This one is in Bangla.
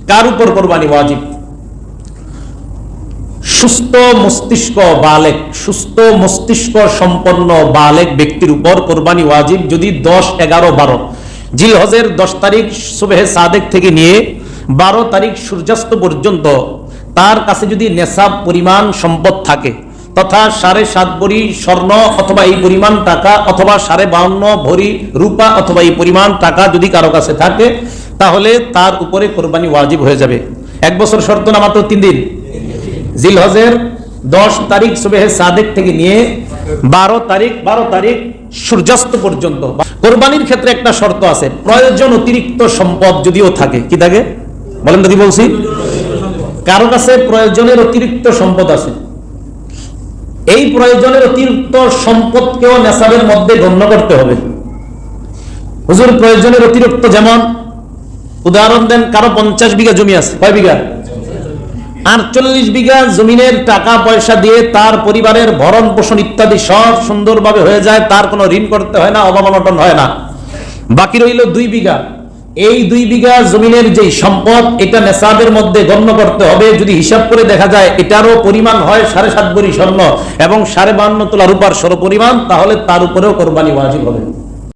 কার উপর কোরবানি ওয়াজিব? সুস্থ মস্তিষ্ক বালেগ, সুস্থ মস্তিষ্ক সম্পন্ন বালেগ ব্যক্তির উপর কোরবানি ওয়াজিব যদি 10, 11, 12 জিলহজের 10 তারিখ সুবহে সাদেক থেকে নিয়ে 12 তারিখ সূর্যাস্ত পর্যন্ত তার কাছে যদি নেশাব পরিমাণ সম্পদ থাকে, তথা 7.5 ভরি স্বর্ণ অথবা এই পরিমাণ টাকা, অথবা 52.5 ভরি রূপা অথবা এই পরিমাণ টাকা যদি কারো কাছে থাকে, তাহলে তার উপরে কোরবানি ওয়াজিব হয়ে যাবে। 1 বছর শর্ত না, মাত্র 3 দিন। জিলহজের 10 তারিখ সুবহে সাদেক থেকে নিয়ে 12 তারিখ সূর্যাস্ত পর্যন্ত। কোরবানির ক্ষেত্রে একটা শর্ত আছে, প্রয়োজন অতিরিক্ত সম্পদ যদিও থাকে। কি থাকে বলেন তো, কি বলছি? কারো কাছে প্রয়োজনের অতিরিক্ত সম্পদ আছে, এই প্রয়োজনের অতিরিক্ত সম্পদকেও নেশাবের মধ্যে গণ্য করতে হবে। হুজুর প্রয়োজনের অতিরিক্ত যেমন, উদাহরণ দেন, কারো 50 বিঘা জমি আছে। কয় বিঘা? 48 বিঘা জমিনের টাকা পয়সা দিয়ে তার পরিবারের ভরণ পোষণ ইত্যাদি সব সুন্দরভাবে হয়ে যায়, তার কোনো ঋণ করতে হয় না, অভাব অনটন হয় না। বাকি রইল 2 বিঘা। এই 2 বিঘা জমিনের যে সম্পদ, এটা নেশাবের মধ্যে গণ্য করতে হবে। যদি হিসাব করে দেখা যায় এটারও পরিমাণ হয় 7.5 ভরি স্বর্ণ এবং 52.5 তোলা রূপার সর পরিমাণ, তাহলে তার উপরেও কোরবানি ওয়াজিব হবে।